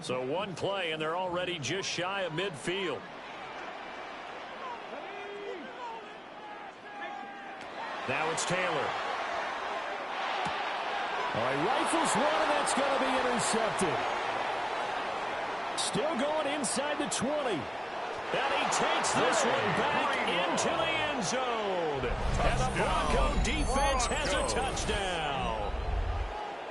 So one play, and they're already just shy of midfield. Now it's Taylor. All right, rifles one, and that's going to be intercepted. Still going inside the 20. And he takes this one back into the end zone. And the Bronco defense has a touchdown.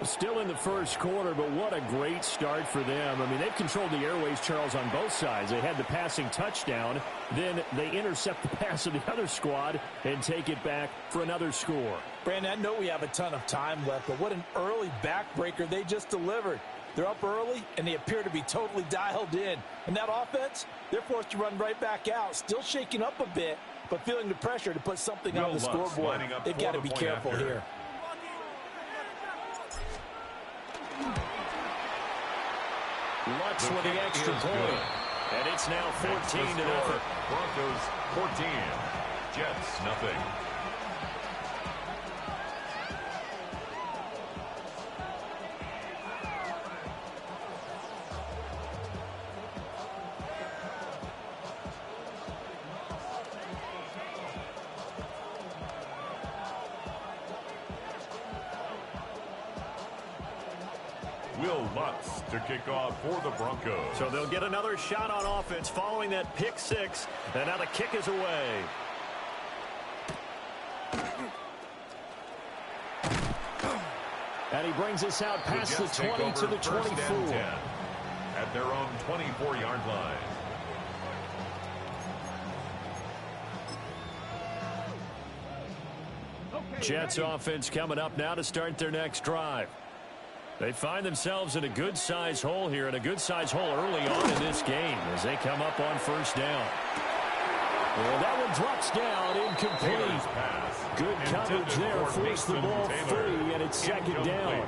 Still in the first quarter, but what a great start for them. I mean, they've controlled the airways, Charles, on both sides. They had the passing touchdown. Then they intercept the pass of the other squad and take it back for another score. Brandon, I know we have a ton of time left, but what an early backbreaker they just delivered. They're up early, and they appear to be totally dialed in. And that offense, they're forced to run right back out, still shaking up a bit, but feeling the pressure to put something on the scoreboard. They've got to be careful here. Lutz with the extra point. And it's now 14-0. Broncos 14. Jets nothing. Will Lutz to kick off for the Broncos. So they'll get another shot on offense following that pick six. And now the kick is away. And he brings us out past the 20 to the 24. At their own 24-yard line. Jets offense coming up now to start their next drive. They find themselves in a good-sized hole here, and a good-sized hole early on in this game as they come up on first down. Well, that one drops down, incomplete. Good coverage there, forced the ball free, and it's second down.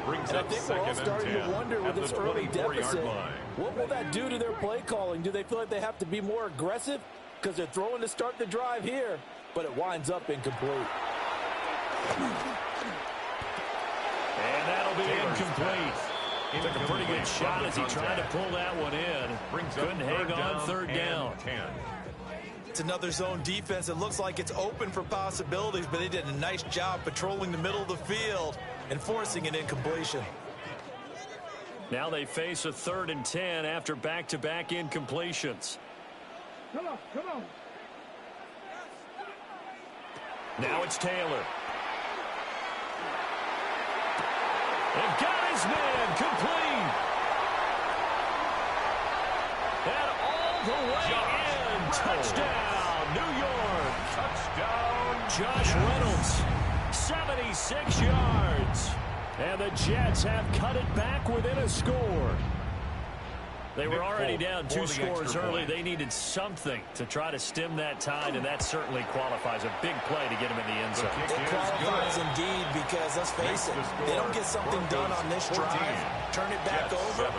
And I think we're all starting to wonder with this early deficit, what will that do to their play calling? Do they feel like they have to be more aggressive? Because they're throwing to start the drive here, but it winds up incomplete. And that'll be incomplete. Took a pretty good shot as he tried to pull that one in. Couldn't hang on third down. It's another zone defense. It looks like it's open for possibilities, but they did a nice job patrolling the middle of the field and forcing an incompletion. Now they face a 3rd and 10 after back-to-back incompletions. Come on, come on. Now it's Taylor. And got his man complete. And all the way in. Touchdown, New York. Touchdown, Josh Reynolds, 76 yards. And the Jets have cut it back within a score. They were already down 2 scores early. They needed something to try to stem that tide, and that certainly qualifies. A big play to get him in the end zone. It qualifies indeed because, let's face it, they don't get something done on this drive, turn it back over.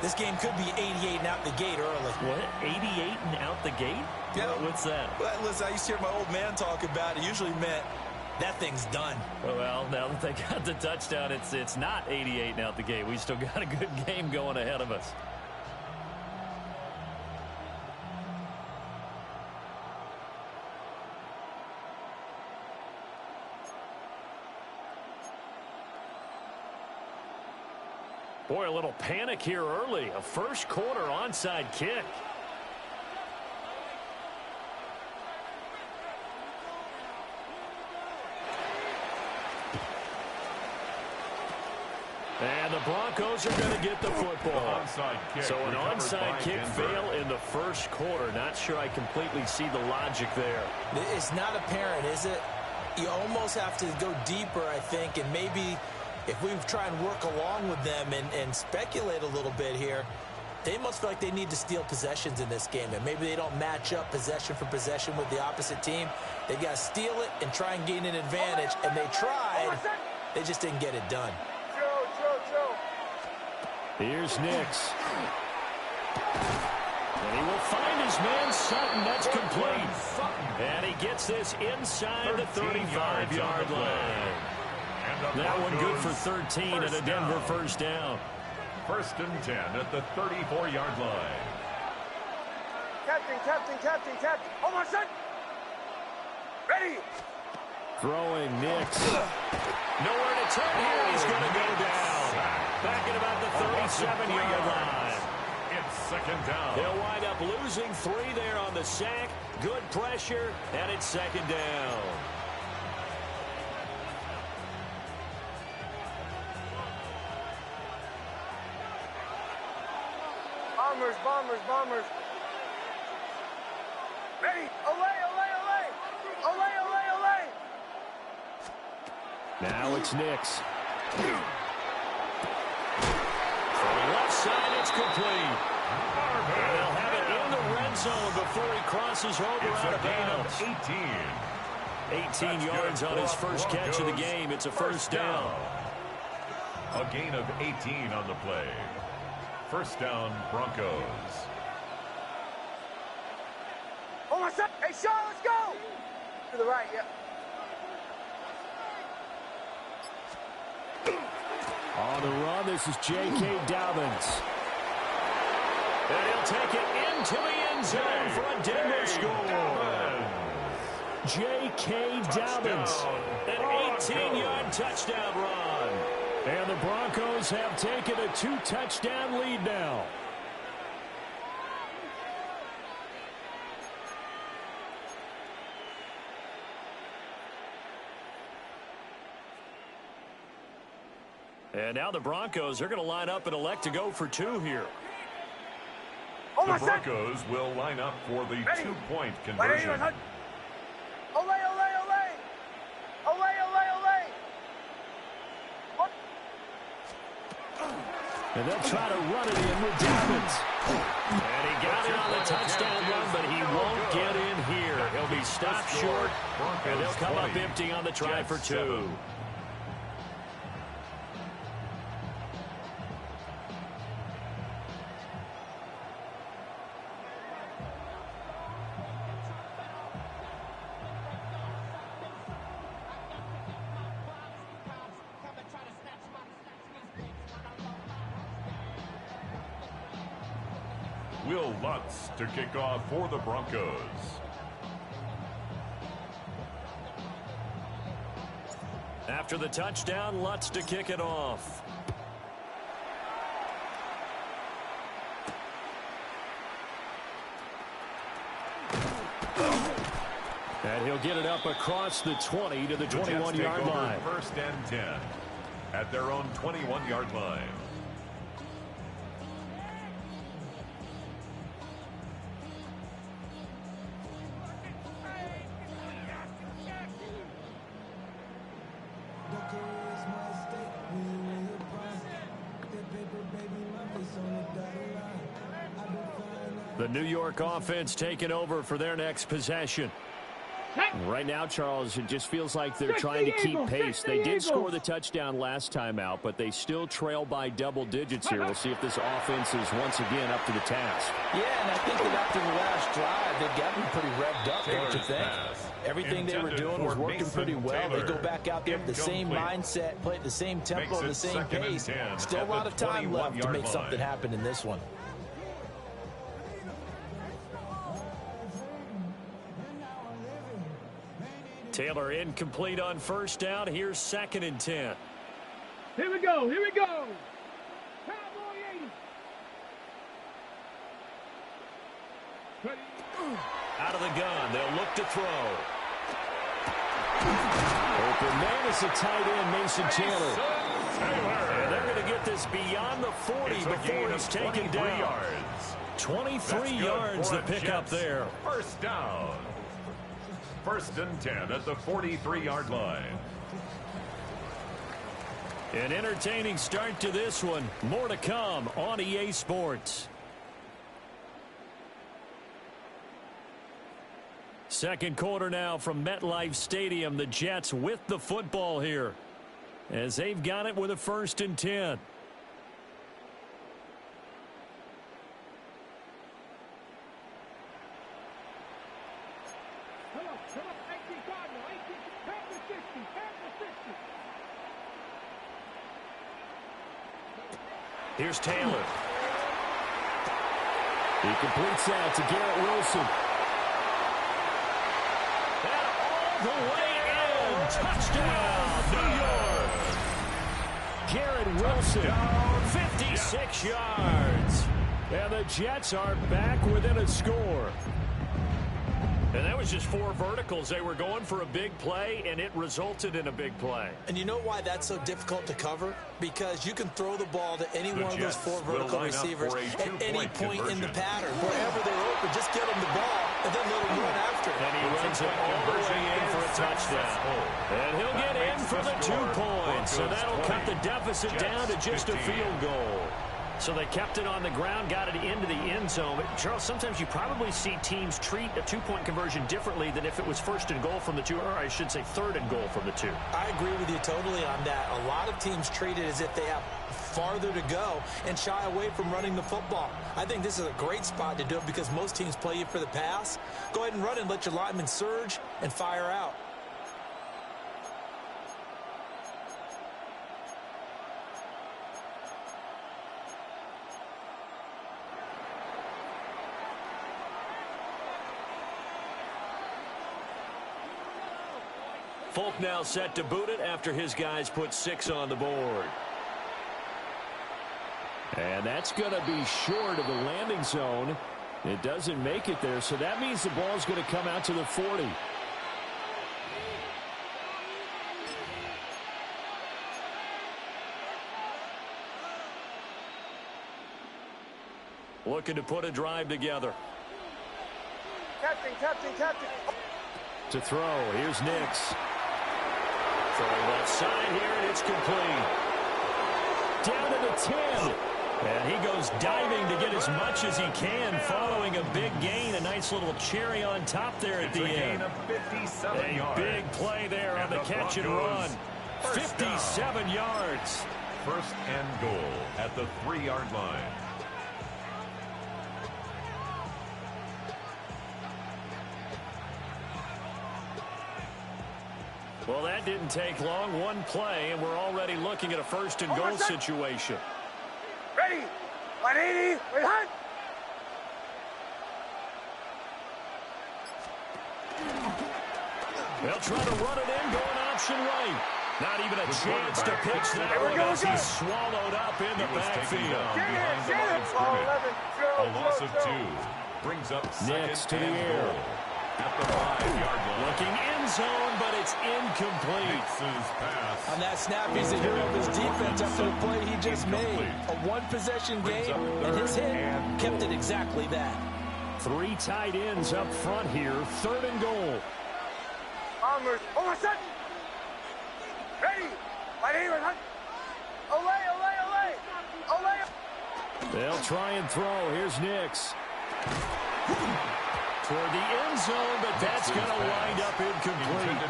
This game could be 88 and out the gate early. What? 88 and out the gate? Yeah. What's that? Well, listen, I used to hear my old man talk about it. Usually meant that thing's done. Well, now that they got the touchdown, it's not 88 and out the gate. We still got a good game going ahead of us. Boy, a little panic here early. A first quarter onside kick. And the Broncos are going to get the football. So an onside kick fail in the first quarter. Not sure I completely see the logic there. It's not apparent, is it? You almost have to go deeper, I think, and maybe if we try and work along with them and speculate a little bit here, they must feel like they need to steal possessions in this game, and maybe they don't match up possession for possession with the opposite team. They got to steal it and try and gain an advantage, and they tried. They just didn't get it done. Here's Nix. And he will find his man Sutton. That's complete. And he gets this inside the 35-yard line. That one good for 13 and a Denver first down. First and 10 at the 34-yard line. Captain. Oh, my son. Ready. Throwing Nix. Nowhere to turn here. He's going to go down. Back at about the 37-yard line. It's second down. They'll wind up losing 3 there on the sack. Good pressure, and it's second down. Bombers. Ready. Olay. Now it's Nix. From the left side, it's complete. And they'll have it in the red zone before he crosses over out of bounds. 18 yards on his first catch of the game. It's a first down. A gain of 18 on the play. First down, Broncos. Oh, my son. Hey, Sean, let's go. To the right, yeah. On the run, this is J.K. Dobbins. And he'll take it into the end zone for a Denver score. J.K. Dobbins, an 18-yard touchdown run. And the Broncos have taken a 2-touchdown lead now. And now the Broncos are going to line up and elect to go for 2 here. The Broncos will line up for the 2-point conversion. Olay. And they'll try to run it in with Dobbins. And he got it on the touchdown run, but he won't get in here. He'll be stopped short, and they'll come up empty on the try for 2. Will Lutz to kick off for the Broncos. After the touchdown, Lutz to kick it off. And he'll get it up across the 20 to the 21-yard line. First and 10 at their own 21-yard line. The New York offense taking over for their next possession. Right now, Charles, it just feels like they're trying to keep pace. They did score the touchdown last time out, but they still trail by double digits here. We'll see if this offense is once again up to the task. Yeah, and I think that after the last drive, they've got them pretty revved up, don't you think? Everything they were doing was working pretty well. They go back out there with the same mindset, play at the same tempo, and the same pace. Still a lot of time left to make something happen in this one. Taylor incomplete on first down. Here's 2nd and 10. Here we go. Cowboy 80. Out of the gun, they'll look to throw. Open man is a tight end, Mason Taylor. And they're going to get this beyond the 40 before he's taken down. 23 yards to pick up there. First down. First and 10 at the 43-yard line. An entertaining start to this one. More to come on EA Sports. Second quarter now from MetLife Stadium. The Jets with the football here as they've got it with a 1st and 10. Here's Taylor. He completes that to Garrett Wilson. And all the way in. Touchdown, New York. Garrett Wilson, 56 yards. And the Jets are back within a score. And that was just 4 verticals. They were going for a big play, and it resulted in a big play. And you know why that's so difficult to cover? Because you can throw the ball to any one of those 4 vertical receivers at any point in the pattern. Wherever they're open, just get them the ball and then let them run after it. And he runs it all the way in for a touchdown. And he'll get in for the 2 points. So that'll cut the deficit down to just a field goal. So they kept it on the ground, got it into the end zone. But Charles, sometimes you probably see teams treat a 2-point conversion differently than if it was 1st and goal from the 2, or I should say 3rd and goal from the 2. I agree with you totally on that. A lot of teams treat it as if they have farther to go and shy away from running the football. I think this is a great spot to do it because most teams play you for the pass. Go ahead and run and let your linemen surge and fire out. Folk now set to boot it after his guys put 6 on the board. And that's going to be short of the landing zone. It doesn't make it there, so that means the ball's going to come out to the 40. Looking to put a drive together. Captain. To throw, here's Nix. Throwing left side here, and it's complete. Down to the 10. And he goes diving to get as much as he can, following a big gain. A nice little cherry on top there at the end. A big play there on the catch and run. 57 yards. 1st and goal at the 3-yard line. Well, that didn't take long. 1 play, and we're already looking at a 1st and goal situation. Ready. 180. Wait, hunt. They'll try to run it in, going option right. Not even a chance to pitch that one as he's swallowed up in the backfield. A loss of 2 brings up 2nd Next to the and air. goal at the 5-yard line. Looking end zone, but it's incomplete. On that snap, he's a hero of his defense after the play he just made. A 1-possession game, and his hit kept it exactly that. 3 tight ends up front here. 3rd and goal. Bombers. Over set. Ready. 180. Hunt. Olay. They'll try and throw. Here's Nix. Toward the end zone, but that's going to wind up incomplete.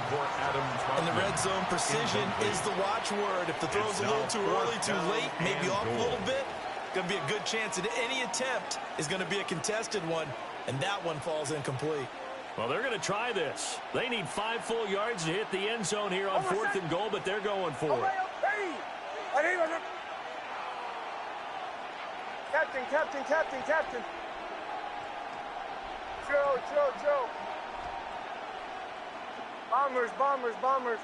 In the red zone, precision is the watchword. If the throw's a little too early, too late, maybe off a little bit, going to be a good chance that any attempt is going to be a contested one, and that one falls incomplete. Well, they're going to try this. They need 5 full yards to hit the end zone here on 4th and goal, but they're going for it. Captain. Joe. Bombers.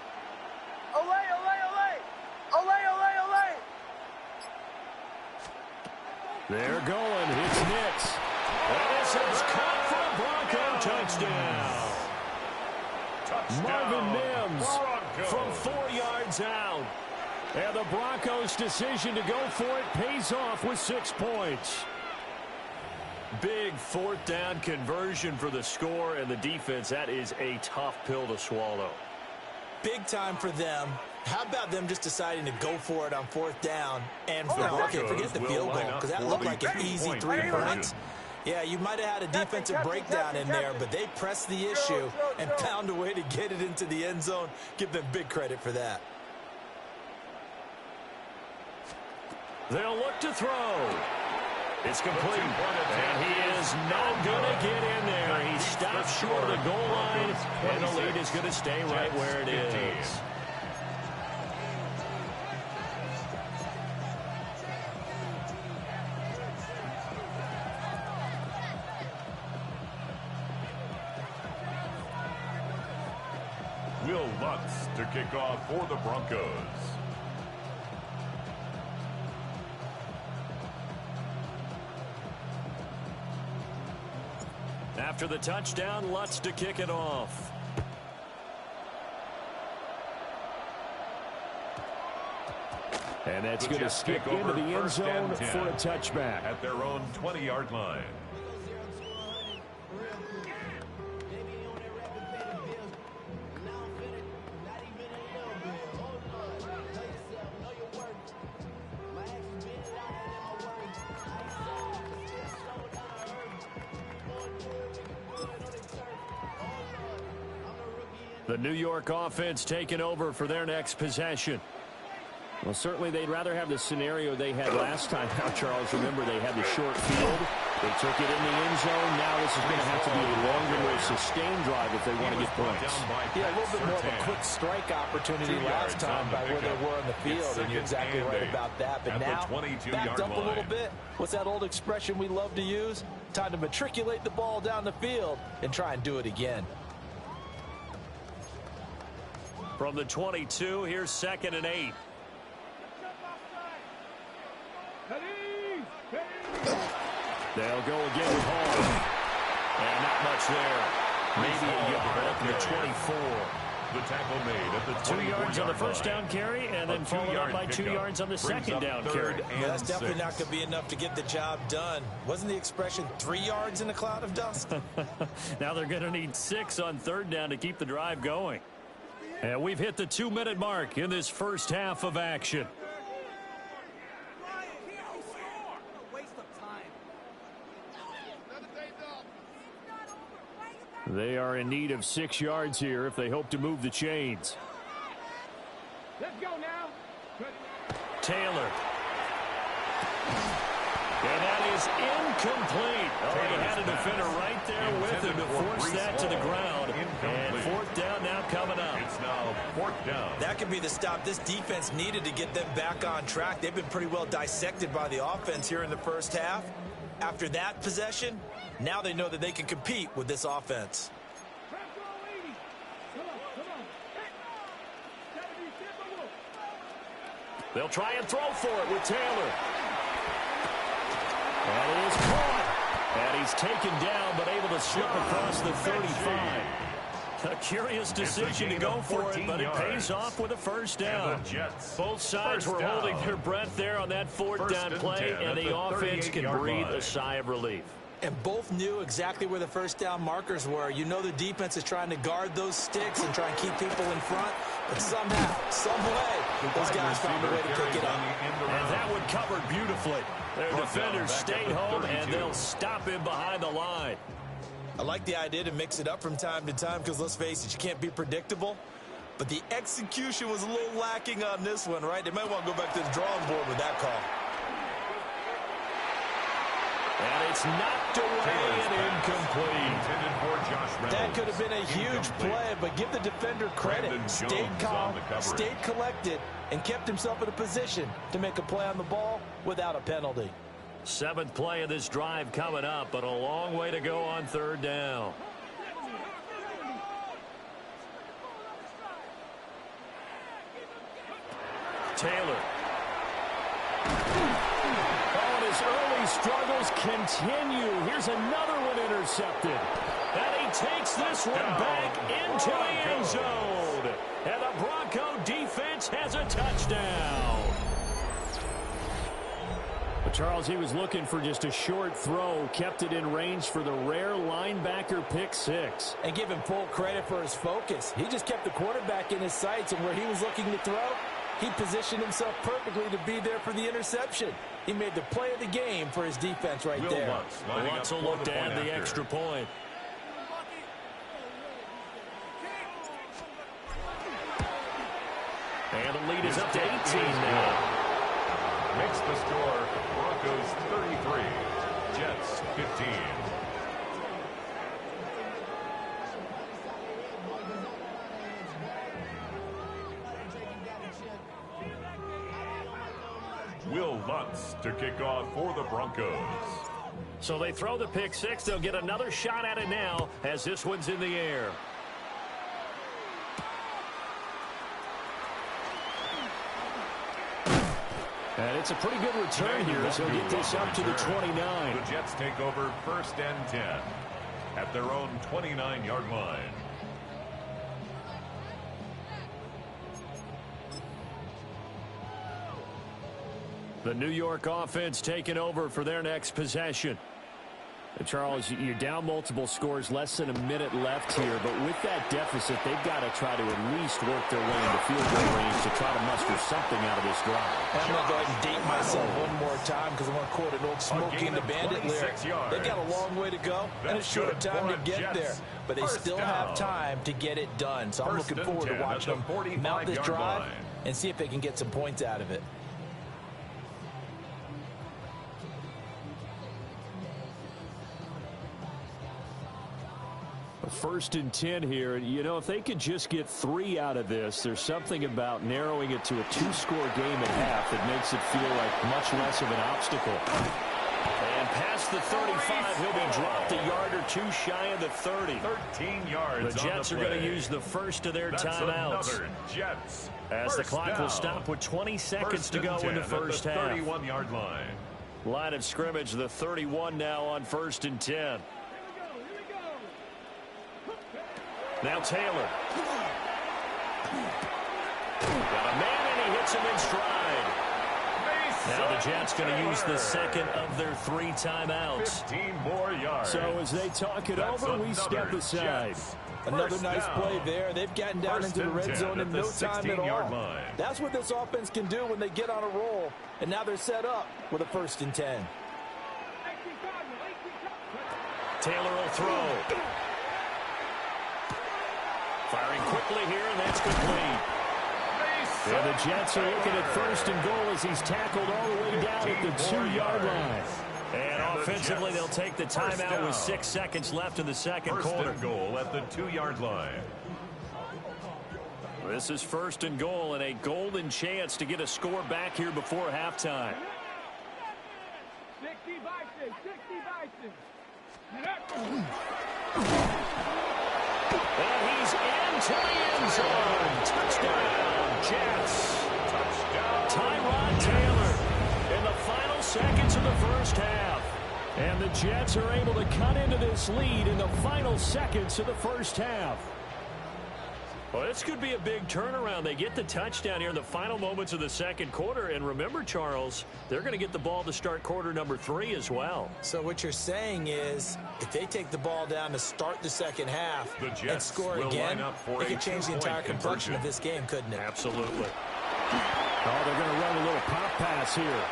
Olay. They're going. It's Nix. And this is caught for a Bronco touchdown. Marvin Mims From 4 yards out. And the Broncos' decision to go for it pays off with 6 points. Big 4th down conversion for the score, and the defense, that is a tough pill to swallow. Big time for them. How about them just deciding to go for it on 4th down? And forget the field goal, because that looked like an easy 3 points. Yeah, you might have had a defensive breakdown in there, but they pressed the issue and found a way to get it into the end zone. Give them big credit for that. They'll look to throw. It's complete, and he is not going to get in there. He stops short of the goal line, and the lead is going to stay right where it is. Lutz to kick off for the Broncos. After the touchdown, Lutz to kick it off. And that's going to skip into the end zone for a touchback. At their own 20-yard line. The New York offense taking over for their next possession. Well, certainly they'd rather have the scenario they had last time. Now, Charles, remember they had the short field. They took it in the end zone. Now this is going to have to be a longer, more sustained drive if they want to get points. Yeah, a little bit more of a quick strike opportunity last time by where they were on the field, and you're exactly right about that. But now, backed up a little bit. What's that old expression we love to use? Time to matriculate the ball down the field and try and do it again. From the 22, here's 2nd and 8. They'll go again with Hall. And not much there. Maybe a yard at the 24. The tackle made at the 2 yards on the first down carry, and then followed up by 2 yards on the second down carry. Yeah, that's definitely not going to be enough to get the job done. Wasn't the expression 3 yards in a cloud of dust? Now they're going to need 6 on 3rd down to keep the drive going. And we've hit the 2-minute mark in this first half of action. They are in need of 6 yards here if they hope to move the chains. Let's go now. Taylor. And that is incomplete. Oh, he had a defender right there with him to force that to the ground. And 4th down now coming up. It's now 4th down. That could be the stop this defense needed to get them back on track. They've been pretty well dissected by the offense here in the first half. After that possession, now they know that they can compete with this offense. They'll try and throw for it with Taylor. And it is caught. And he's taken down, but able to slip across the 35. A curious decision to go for it, but it pays off with a first down. Both sides were holding their breath there on that 4th down play, and the offense can breathe a sigh of relief. And both knew exactly where the first down markers were. You know the defense is trying to guard those sticks and try and keep people in front. But somehow, some way, those guys found a way to pick it up. And that one covered beautifully. Their defenders stayed home, and they'll stop him behind the line. I like the idea to mix it up from time to time because, let's face it, you can't be predictable. But the execution was a little lacking on this one, right? They might want to go back to the drawing board with that call. And it's knocked away and incomplete. That could have been a huge play, but give the defender credit. Stayed calm, stayed collected, and kept himself in a position to make a play on the ball without a penalty. 7th play of this drive coming up, but a long way to go on 3rd down. Taylor. His early struggles continue. Here's another one intercepted. And he takes this one back into the end zone. And the Bronco defense has a touchdown. But Charles, he was looking for just a short throw, kept it in range for the rare linebacker pick 6. And give him full credit for his focus. He just kept the quarterback in his sights, and where he was looking to throw, he positioned himself perfectly to be there for the interception. He made the play of the game for his defense right there. Lutz will look to add the extra point. And the lead is up to 18 now. Makes the score Broncos 33, Jets 15. Will Lutz to kick off for the Broncos. So they throw the pick 6. They'll get another shot at it now as this one's in the air. And it's a pretty good return here as he'll get this up to the 29. The Jets take over 1st and 10 at their own 29-yard line. The New York offense taking over for their next possession. Charles, you're down multiple scores, less than a minute left here, but with that deficit, they've got to try to at least work their way into field goal range to try to muster something out of this drive. I'm going to go ahead and date myself one more time because I want to quote an old Smokey and the Bandit lyric. They've got a long way to go and a short time to get there, but they still have time to get it done. So I'm looking forward to watching them mount this drive and see if they can get some points out of it. First and 10 here. You know, if they could just get 3 out of this, there's something about narrowing it to a 2-score game at half that makes it feel like much less of an obstacle. And past the 35, he'll be dropped a yard or 2 shy of the 30. 13 yards. The Jets are going to use the first of their timeouts. Jets. As the clock will stop with 20 seconds to go in the first half. 31-yard line. Line of scrimmage, the 31 now on 1st and 10. Now Taylor. Got a man, and he hits him in stride. Now the Jets going to use the second of their 3 timeouts. 15 more yards. So as they talk it over, we step aside. Another nice play there. They've gotten down into the red zone in no time at all. That's what this offense can do when they get on a roll. And now they're set up with a 1st and 10. Taylor will throw. Firing quickly here, and that's complete. And the Jets are looking at 1st and goal as he's tackled all the way down at the 2-yard line. And offensively, they'll take the timeout with 6 seconds left in the second quarter. 1st and goal at the 2-yard line. This is 1st and goal and a golden chance to get a score back here before halftime. 60 And he's into the end zone. Touchdown, Jets. Touchdown. Tyrod Taylor in the final seconds of the first half. And the Jets are able to cut into this lead in the final seconds of the first half. Well, this could be a big turnaround. They get the touchdown here in the final moments of the second quarter. And remember, Charles, they're going to get the ball to start quarter number 3 as well. So what you're saying is if they take the ball down to start the second half and score again, it could change the entire complexion of this game, couldn't it? Absolutely. Oh, they're going to run a little pop pass here.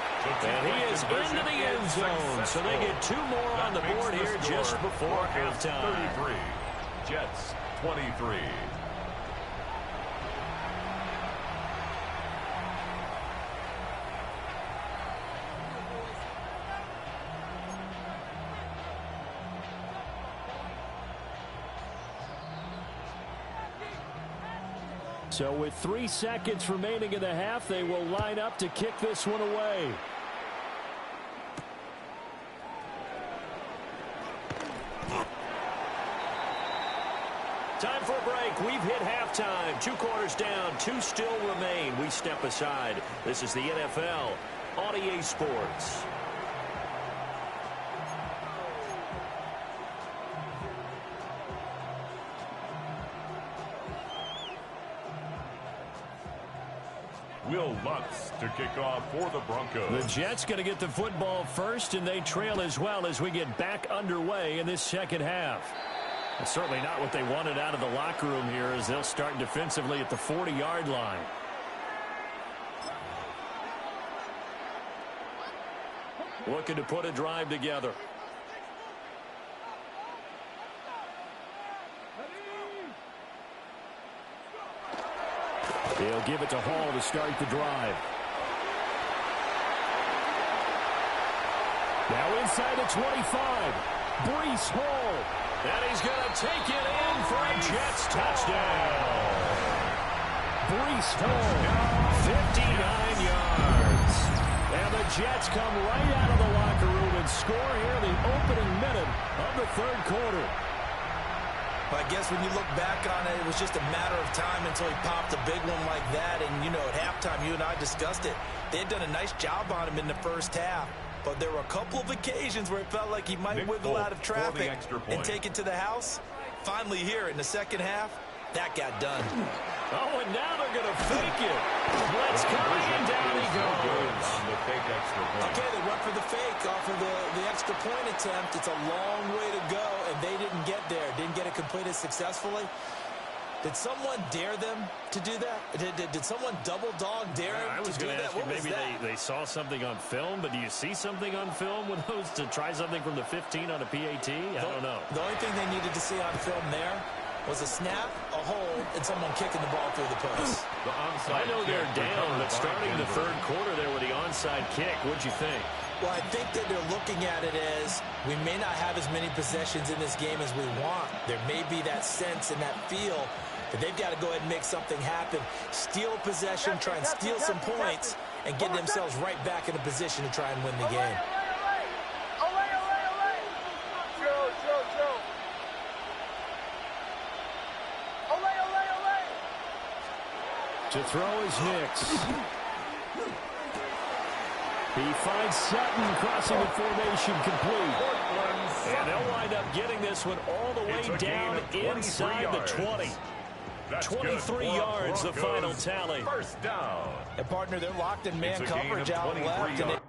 And he is into the end zone. So they get 2 more on the board here just before halftime. 33. Jets 23. So with 3 seconds remaining in the half, they will line up to kick this one away. Time for a break. We've hit halftime. 2 quarters down, 2 still remain. We step aside. This is the NFL on EA Sports. Will Lutz to kick off for the Broncos. The Jets going to get the football first, and they trail as well as we get back underway in this second half. It's certainly not what they wanted out of the locker room here as they'll start defensively at the 40-yard line. Looking to put a drive together. They'll give it to Hall to start the drive. Now inside the 25. Breece Hall. And he's going to take it in for a Jets touchdown. Breece Hall, 59 yards. And the Jets come right out of the locker room and score here in the opening minute of the third quarter. But I guess when you look back on it, it was just a matter of time until he popped a big one like that. And, you know, at halftime, you and I discussed it. They had done a nice job on him in the first half. But there were a couple of occasions where it felt like he might wiggle out of traffic and take it to the house. Finally here in the second half, that got done. Oh, and now they're going to fake it. Blitz coming, and down he goes. Okay, they went for the fake off of the extra point attempt. It's a long way to go, and they didn't get there. Didn't get it completed successfully. Did someone dare them to do that? Did someone double dog dare them to do that? I was going to ask you, maybe they saw something on film, but do you see something on film with those to try something from the 15 on a PAT? I don't know. The only thing they needed to see on film there was a snap, a hold, and someone kicking the ball through the post. I know they're down, but starting the third quarter there with the onside kick, what'd you think? Well, I think that they're looking at it as we may not have as many possessions in this game as we want. There may be that sense and that feel that they've got to go ahead and make something happen. Steal possession, try and steal some points, and get themselves right back in a position to try and win the game. To throw is Nix. He finds Sutton crossing the formation complete. And they'll wind up getting this one all the way down inside the 20. 23 yards, the final tally. First down. And partner, they're locked in man coverage out left. And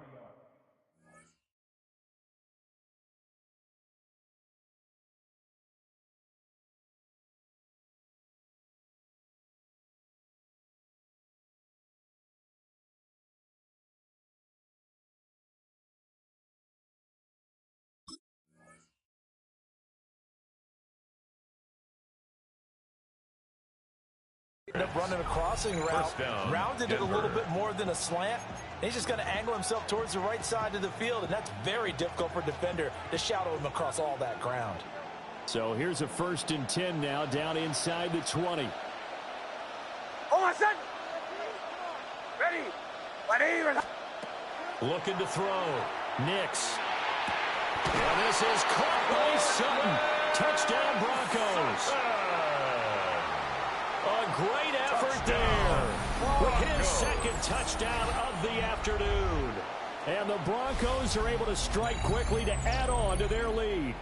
ended up running a crossing route, rounded it a little bit more than a slant. He's just going to angle himself towards the right side of the field, and that's very difficult for a defender to shadow him across all that ground. So here's a 1st and 10 now, down inside the 20. Oh, my son! Ready! Ready! Looking to throw. Nix. And this is caught by Sutton. Touchdown, Broncos. A great effort there with his second touchdown of the afternoon. And the Broncos are able to strike quickly to add on to their lead.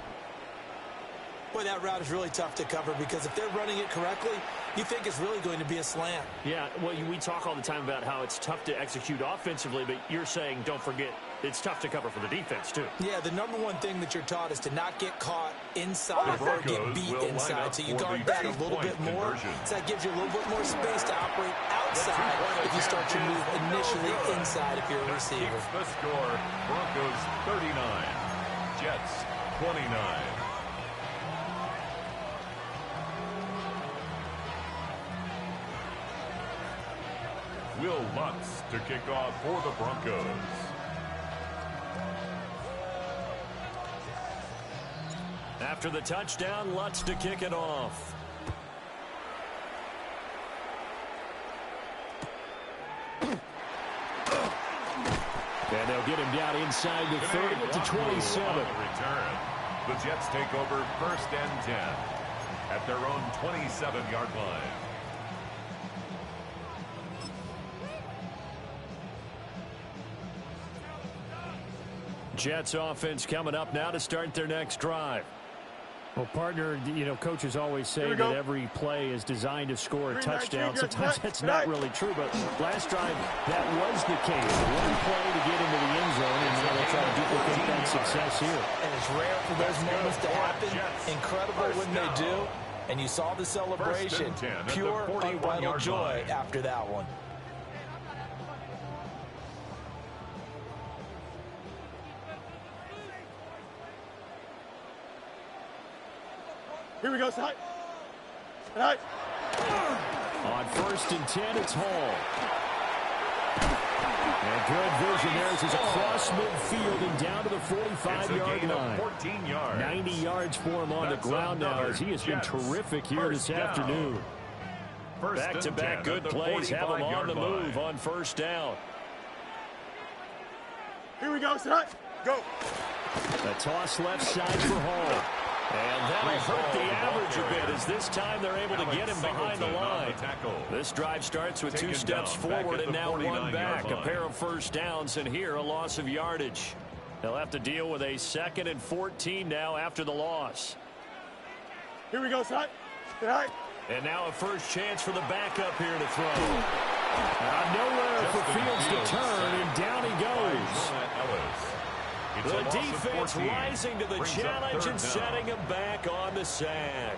Boy, that route is really tough to cover because if they're running it correctly, you think it's really going to be a slant. Yeah, well, we talk all the time about how it's tough to execute offensively, but you're saying, don't forget, it's tough to cover for the defense, too. Yeah, the number one thing that you're taught is to not get caught inside or get beat inside. So you guard that a little bit more. So that gives you a little bit more space to operate outside if you start your move initially inside if you're a receiver. The score, Broncos 39, Jets 29. Will Lutz to kick off for the Broncos. After the touchdown, Lutz to kick it off. And they'll get him down inside the 30 to 27. Return. The Jets take over 1st and 10 at their own 27-yard line. Jets offense coming up now to start their next drive. Well, partner, you know, coaches always say that every play is designed to score a touchdown. Sometimes that's not really true, but last drive, that was the case. One play to get into the end zone, and now they'll try to duplicate that success here. And it's rare for those moments to happen. Incredible when they do. And you saw the celebration. Pure, unbridled joy after that one. Here we go, side. Right. On 1st and 10, it's Hall. And good vision there as he's across midfield and down to the 45-yard line. 14 yards. 90 yards for him on the ground now as he has been terrific here this afternoon. Back-to-back good plays have him on the move on 1st down. Here we go, side. Go. A toss left side for Hall. And that'll hurt the average a bit, as this time they're able to get him behind the line. This drive starts with 2 steps forward and now 1 back. A pair of first downs, and here a loss of yardage. They'll have to deal with a 2nd and 14 now after the loss. Here we go, son. Right. And now a first chance for the backup here to throw. Nowhere for Fields to turn, and down he goes. The defense rising to the challenge and setting him back on the sack.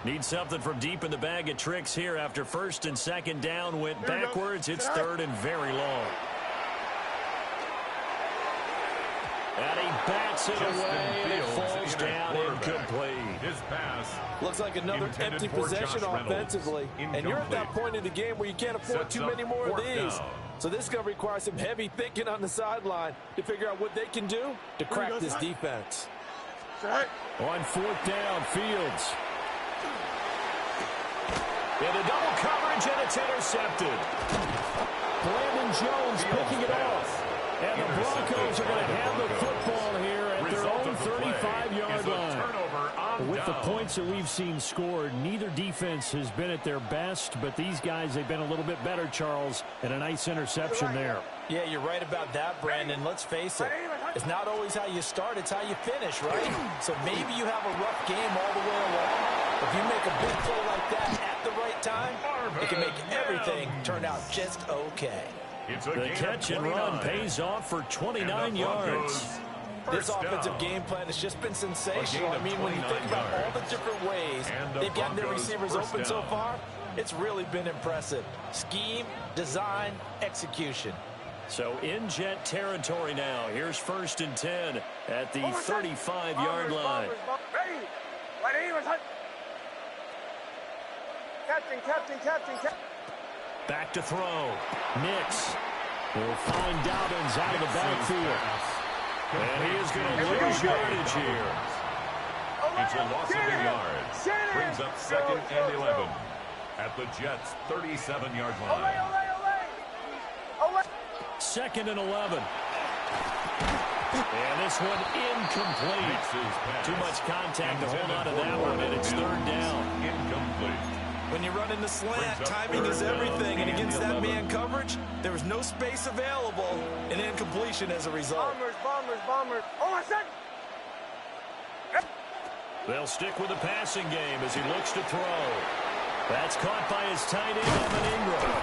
Need something from deep in the bag of tricks here after 1st and 2nd down went backwards. It's 3rd and very long. And he bats it away, and it falls down incomplete. His pass. Looks like another empty possession offensively. And you're at that point in the game where you can't afford too many more of these. So this is going to require some heavy thinking on the sideline to figure out what they can do to crack this defense. On 4th down, Fields. In a double coverage, and it's intercepted. Brandon Jones picking it off. And the Broncos are going to have the football here at their own 35-yard line. With the points that we've seen scored, neither defense has been at their best, but these guys, they've been a little bit better, Charles, and a nice interception there. Yeah, you're right about that, Brandon. Let's face it. It's not always how you start, it's how you finish, right? So maybe you have a rough game all the way along. If you make a big play like that at the right time, it can make everything turn out just okay. The catch and run pays off for 29 yards. This offensive game plan has just been sensational. I mean, when you think about all the different ways they've gotten their receivers open so far, it's really been impressive. Scheme, design, execution. So in Jet territory now. Here's 1st and 10 at the 35-yard line. Captain. Back to throw. Nix will find Dobbins out of the backfield. And he is going to lose yardage here. It's a loss of 8 yards. Brings up 2nd and 11 at the Jets' 37-yard line. 2nd and 11. And this one incomplete. Too much contact to hold on to that one, and it's 3rd down. Incomplete. When you run in the slant, timing is everything, and against that man coverage, there was no space available, and incompletion as a result. Bombers. Oh, my son! They'll stick with the passing game as he looks to throw. That's caught by his tight end, Evan Ingram.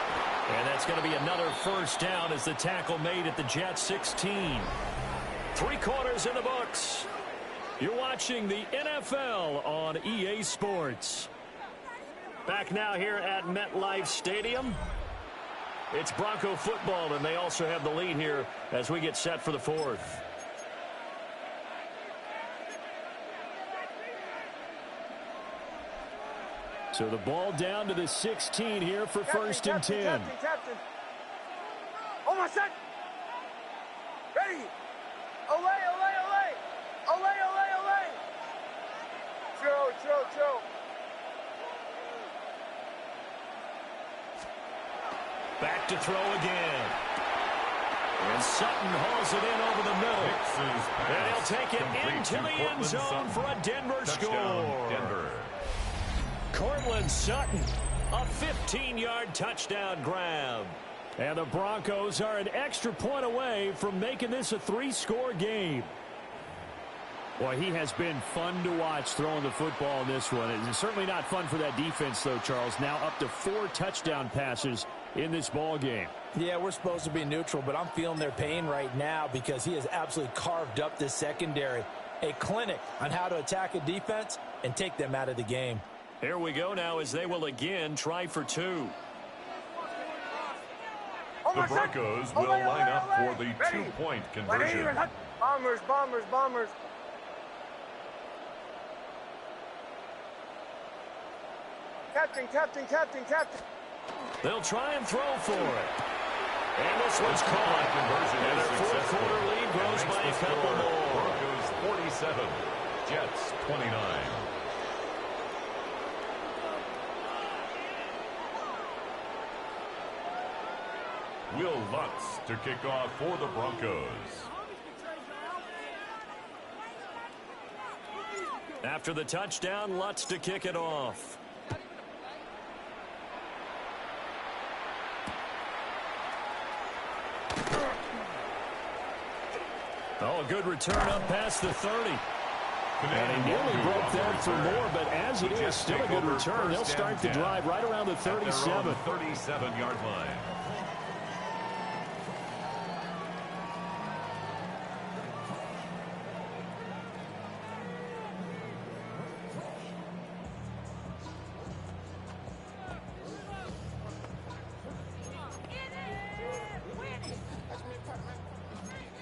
And that's going to be another 1st down as the tackle made at the Jets 16. 3 quarters in the books. You're watching the NFL on EA Sports. Back now here at MetLife Stadium. It's Bronco football, and they also have the lead here as we get set for the 4th. So the ball down to the 16 here for 1st and 10. Captain. Oh, my son! Ready! Olay! Joe! Back to throw again. And Sutton hauls it in over the middle. And he'll take it into the end zone for a Denver score. Denver. Cortland Sutton, a 15-yard touchdown grab. And the Broncos are an extra point away from making this a 3-score game. Boy, he has been fun to watch throwing the football in this one. It's certainly not fun for that defense, though, Charles. Now up to 4 touchdown passes in this ball game. Yeah, we're supposed to be neutral, but I'm feeling their pain right now because he has absolutely carved up this secondary. A clinic on how to attack a defense and take them out of the game. Here we go now as they will again try for 2. The Broncos will line up for the 2-point conversion. Bombers. Captain. They'll try and throw for it. And this one's caught. And their 4th quarter lead grows by a couple more. Broncos 47, Jets 29. Will Lutz to kick off for the Broncos. After the touchdown, Lutz to kick it off. Oh, a good return up past the 30. And he nearly broke that for more, but as it is, still a good return. They'll start the drive right around the 37. 37-yard line.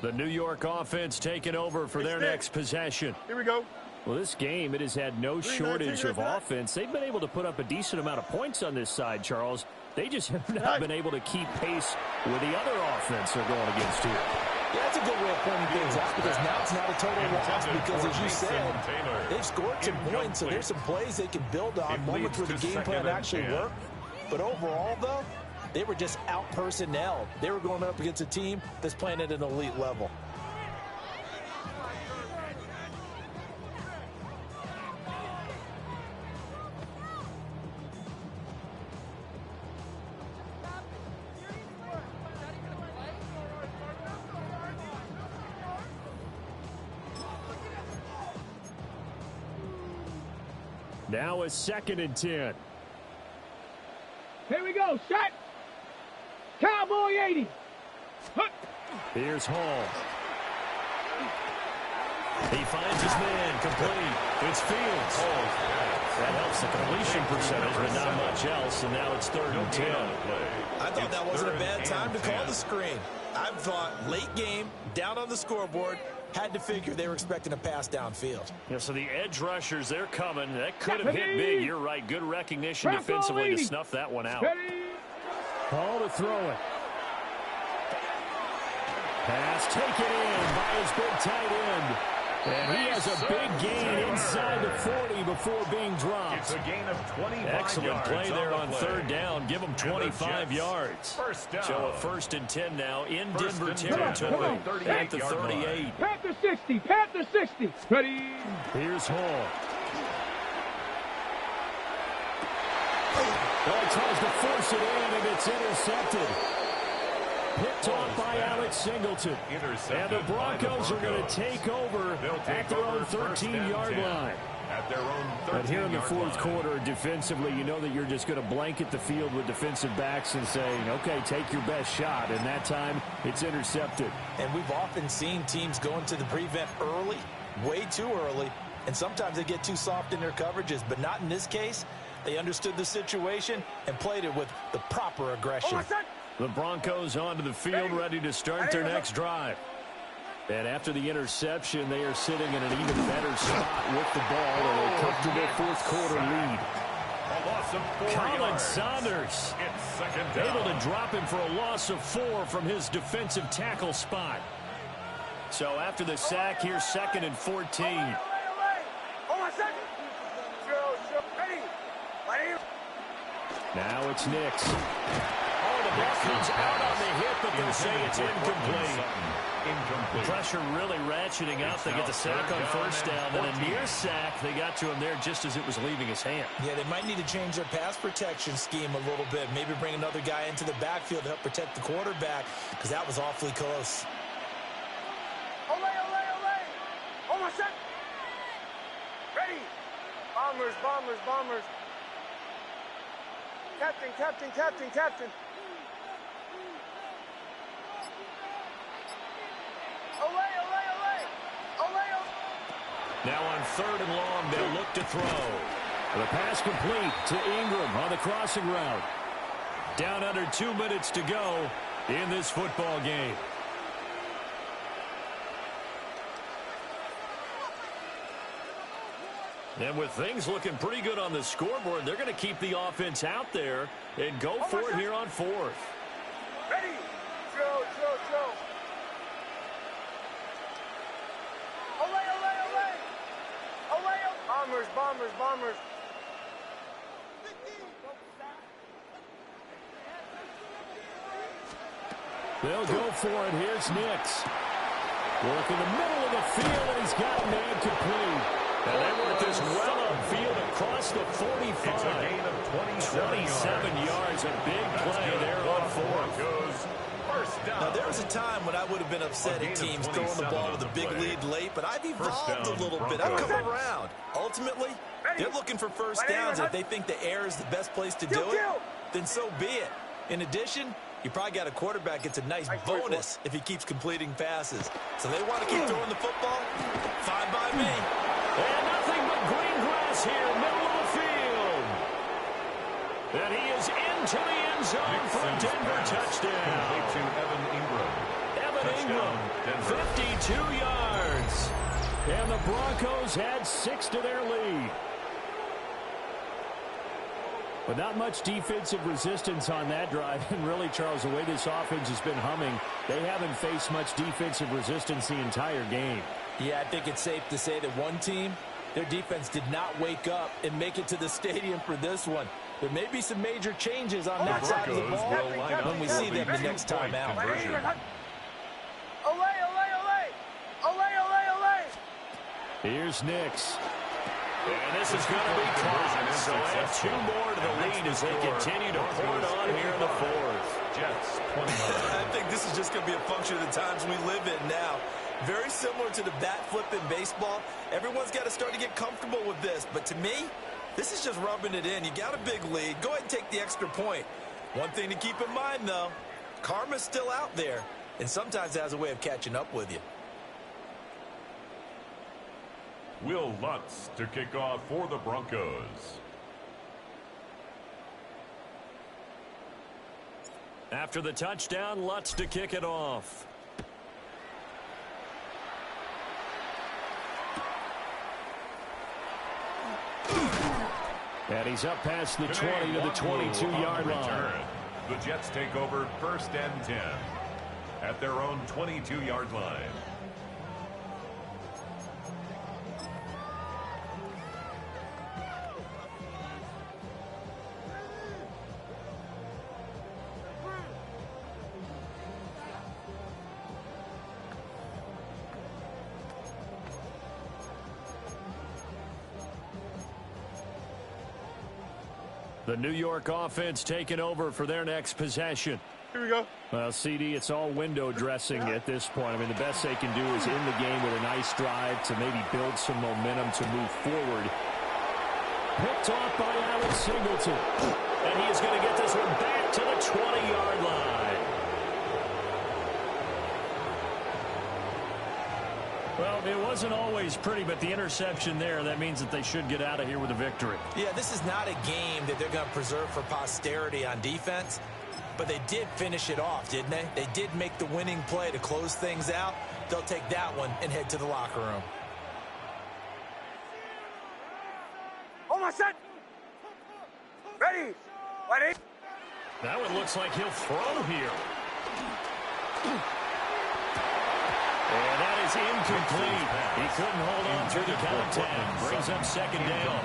The New York offense taking over for their next possession. Here we go. Well, this game, it has had no shortage of offense. They've been able to put up a decent amount of points on this side, Charles. They just have not been able to keep pace with the other offense they're going against here. Yeah, that's a good way of pointing things out because now it's not a total loss because, as you said, they've scored some points, so there's some plays they can build on, moments where the game plan actually worked. But overall, though, they were just out-personnel. They were going up against a team that's playing at an elite level. Now a 2nd and 10. Here we go. Shot. Cowboy 80. Here's Hall. He finds his man, complete. It's Fields. That helps the completion percentage, but not much else, and now it's 3rd and 10. I thought that wasn't a bad time to call the screen. I thought late game, down on the scoreboard, had to figure they were expecting a pass downfield. Yeah, so the edge rushers, they're coming. That could have hit big. You're right. Good recognition defensively to snuff that one out. Ball to throw it. Pass taken in by his big tight end. And he has a big gain inside the 40 before being dropped. It's a gain of 25 Excellent yards play there on play. 3rd down. Give them 25 yards. First down. So a 1st and 10 now in Denver and 10. territory at the 38-yard line. 38. Panther 60. Panther 60. Ready. Here's Hall. Oh, he tries to force it in, and it's intercepted. Picked off by Alex Singleton. And the Broncos are going to take over at their own 13-yard line. At their own 13-yard But here in the 4th line. quarter, defensively, you know that you're just going to blanket the field with defensive backs and saying, okay, take your best shot. And that time, it's intercepted. And we've often seen teams go into the prevent early, way too early, and sometimes they get too soft in their coverages, but not in this case. They understood the situation and played it with the proper aggression. The Broncos onto the field, ready to start their next drive. And after the interception, they are sitting in an even better spot with the ball and a comfortable 4th quarter lead. A loss of 4 Colin yards. Saunders It's 2nd down. able to drop him for a loss of 4 from his defensive tackle spot. So after the sack, here's 2nd and 14. Hold on a second. Ready. Ready. Now it's Nix. Oh, the ball comes out on the hit, but they'll say it's incomplete. Incomplete. Pressure really ratcheting up. They get the sack on 1st down. Then a near sack. They got to him there just as it was leaving his hand. Yeah, they might need to change their pass protection scheme a little bit. Maybe bring another guy into the backfield to help protect the quarterback because that was awfully close. Olay. Hold on a second. Ready. Bombers. Captain. Olay. Now on 3rd and long, they'll look to throw. The pass complete to Ingram on the crossing route. Down under 2 minutes to go in this football game. And with things looking pretty good on the scoreboard, they're going to keep the offense out there and go for it here on 4th. Ready. Throw. Olay. Bombers. They'll go for it. Here's Nix. Work in the middle of the field, and he's got a man complete. And they work this well upfield across the 45. It's a gain of 27 yards. A big play there on fourth. First down. Now, there was a time when I would have been upset at teams throwing the ball with a big lead late, but I've evolved a little bit. I've come around. Ultimately, they're looking for first downs. If they think the air is the best place to do it, then so be it. In addition, you probably got a quarterback gets a nice bonus if he keeps completing passes. So they want to keep throwing the football. Fine by me. And nothing but green grass here, middle of the field. And he is into the end zone for a Denver touchdown. To Evan Ingram. Evan Ingram, 52 yards. And the Broncos had 6 to their lead. But not much defensive resistance on that drive. And really, Charles, the way this offense has been humming, they haven't faced much defensive resistance the entire game. Yeah, I think it's safe to say that one team, their defense did not wake up and make it to the stadium for this one. There may be some major changes on that side of the ball when we see them the next time out. Here's Nix. And this is going to be caught. So add 2 more to the lead as they continue to pour it on here in the fourth. Jets, 29. I think this is just going to be a function of the times we live in now. Very similar to the bat flip in baseball. Everyone's got to start to get comfortable with this. But to me, this is just rubbing it in. You got a big lead. Go ahead and take the extra point. One thing to keep in mind, though, karma's still out there. And sometimes it has a way of catching up with you. Will Lutz to kick off for the Broncos. After the touchdown, Lutz to kick it off. And he's up past the 20 to the 22-yard line. The Jets take over 1st and 10 at their own 22-yard line. The New York offense taking over for their next possession. Here we go. Well, CD, it's all window dressing at this point. I mean, the best they can do is end the game with a nice drive to maybe build some momentum to move forward. Picked off by Alex Singleton. And he is going to get this one back to the 20-yard line. Well, it wasn't always pretty, but the interception there, that means that they should get out of here with a victory. Yeah, this is not a game that they're going to preserve for posterity on defense, but they did finish it off, didn't they? They did make the winning play to close things out. They'll take that one and head to the locker room. Almost set. Ready. Ready. That one looks like he'll throw here. And that is incomplete. He couldn't hold on through the count of 10. Brings up 2nd down.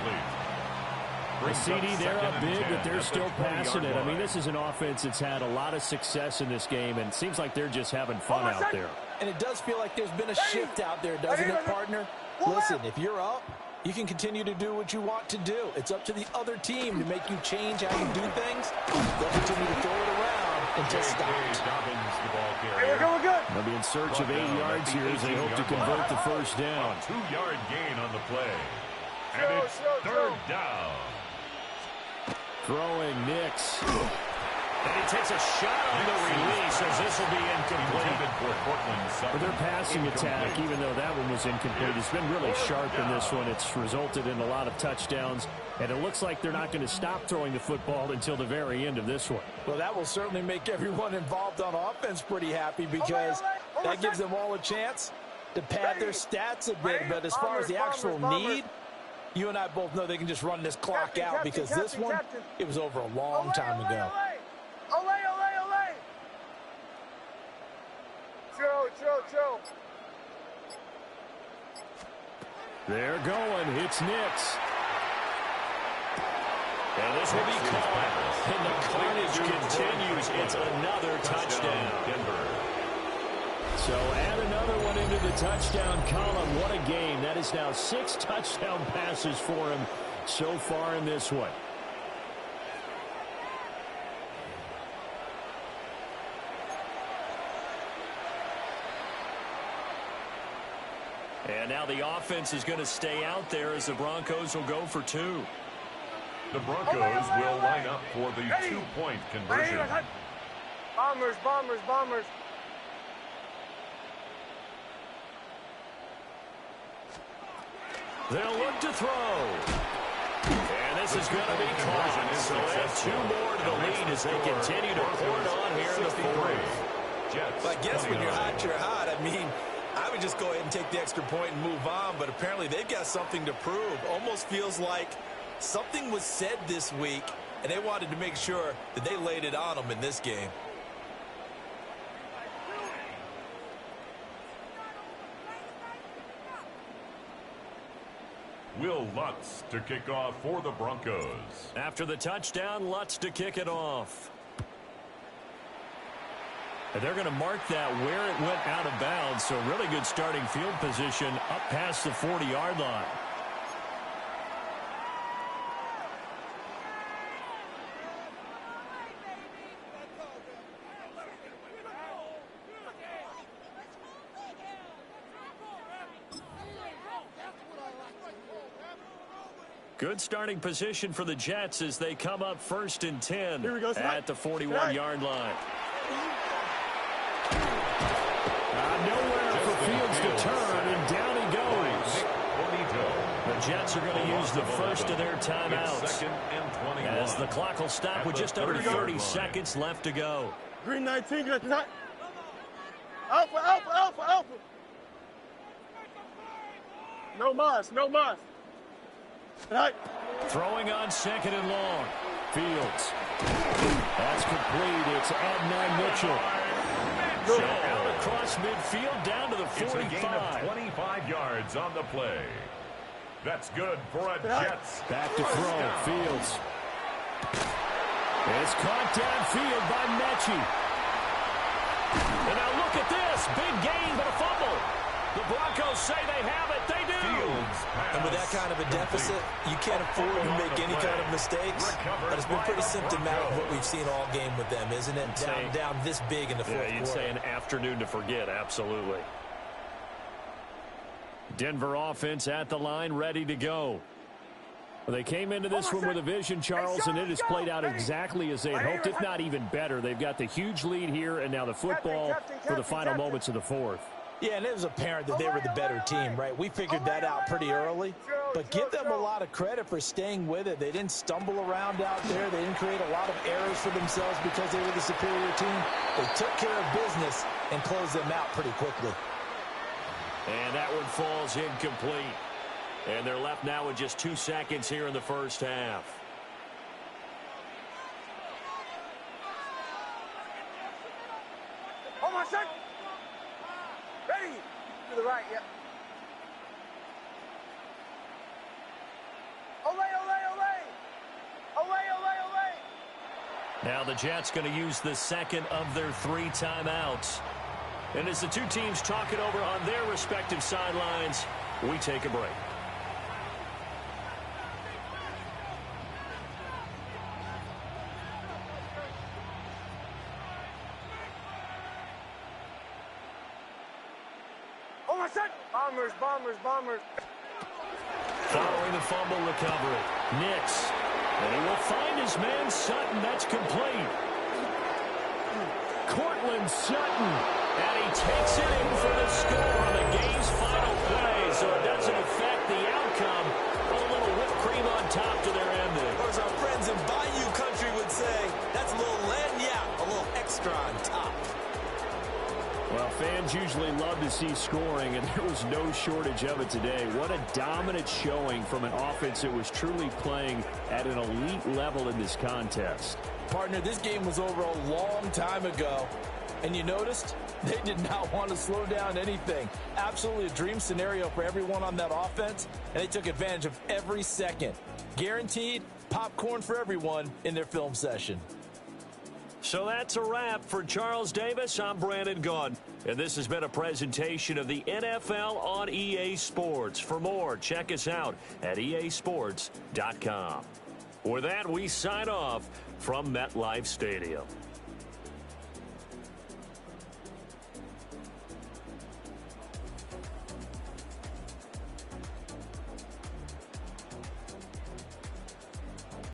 The CD, they're up big, but they're still passing it. I mean, this is an offense that's had a lot of success in this game, and it seems like they're just having fun out there. And it does feel like there's been a shift out there, doesn't it, partner? Listen, if you're up, you can continue to do what you want to do. It's up to the other team to make you change how you do things. They'll continue to throw it around until stopped. Hey, we're going good. They'll be in search of 8 yards here as they hope to convert the first down. 2-yard gain on the play. And it's 3rd down. Throwing Nix. And he takes a shot on the release as this will be incomplete. For their passing attack, even though that one was incomplete, it's been really sharp in this one. It's resulted in a lot of touchdowns, and it looks like they're not going to stop throwing the football until the very end of this one. Well, that will certainly make everyone involved on offense pretty happy because that gives them all a chance to pad their stats a bit. But as far as the actual need, you and I both know they can just run this clock out because this one, it was over a long time ago. Chill. They're going. It's Nix. And this will be caught. And the carnage continues. It's another touchdown. So add another one into the touchdown column. What a game. That is now 6 touchdown passes for him so far in this one. And now the offense is going to stay out there as the Broncos will go for 2. The Broncos will line up for the 2-point conversion. Bombers, bombers, bombers. They'll look to throw. And this is going to be caught. So add 2 more to the lead as they continue to pour it on here in the 4th. I guess when you're hot, you're hot. I mean, I would just go ahead and take the extra point and move on, but apparently they've got something to prove. Almost feels like something was said this week, and they wanted to make sure that they laid it on them in this game. Will Lutz to kick off for the Broncos. After the touchdown, Lutz to kick it off. And they're going to mark that where it went out of bounds, so really good starting field position up past the 40-yard line. Good starting position for the Jets as they come up 1st and 10 at the 41-yard line. Nowhere for Fields to turn, and down he goes. The Jets are going to use the first of their timeouts as the clock will stop with just under 30 seconds left to go. Green 19, good night. Alpha, alpha, alpha, alpha. No mas, no mas. Right. Throwing on 2nd and long. Fields. That's complete. It's Adnan Mitchell. So out across midfield down to the 45. It's a gain of 25 yards on the play. That's good for a Jets. Back to throw. Fields. It's caught downfield by Mechie. And now look at this. Big gain, but a fumble. The Broncos say they have it. They do. And with that kind of a deficit, you can't afford to make any kind of mistakes. But it's been pretty symptomatic of what we've seen all game with them, isn't it? Down this big in the 4th quarter. You'd say an afternoon to forget, absolutely. Denver offense at the line, ready to go. Well, they came into this one with a vision, Charles, and it has played out exactly as they had hoped, if not even better. They've got the huge lead here, and now the football for the final moments of the 4th. Yeah, and it was apparent that they were the better team, right? We figured that out pretty early. But give them a lot of credit for staying with it. They didn't stumble around out there. They didn't create a lot of errors for themselves because they were the superior team. They took care of business and closed them out pretty quickly. And that one falls incomplete. And they're left now with just 2 seconds here in the 1st half. Oh, my son. Ready. To the right, yep. Ole, ole, ole. Ole, ole, ole. Now the Jets going to use the 2nd of their 3 timeouts. And as the 2 teams talk it over on their respective sidelines, we take a break. Oh, my son. Bombers, bombers, bombers. Following the fumble recovery, Nix. And he will find his man Sutton. That's complete. Cortland Sutton. And he takes it in for the score on the game's final play. So it doesn't affect the outcome. A little whipped cream on top to their ending. Or as our friends in Bayou Country would say, that's a little lagniappe, a little extra on top. Well, fans usually love to see scoring, and there was no shortage of it today. What a dominant showing from an offense that was truly playing at an elite level in this contest. Partner, this game was over a long time ago, and you noticed they did not want to slow down anything. Absolutely a dream scenario for everyone on that offense, and they took advantage of every second. Guaranteed popcorn for everyone in their film session. So that's a wrap. For Charles Davis, I'm Brandon Gaudin. And this has been a presentation of the NFL on EA Sports. For more, check us out at easports.com. With that, we sign off from MetLife Stadium.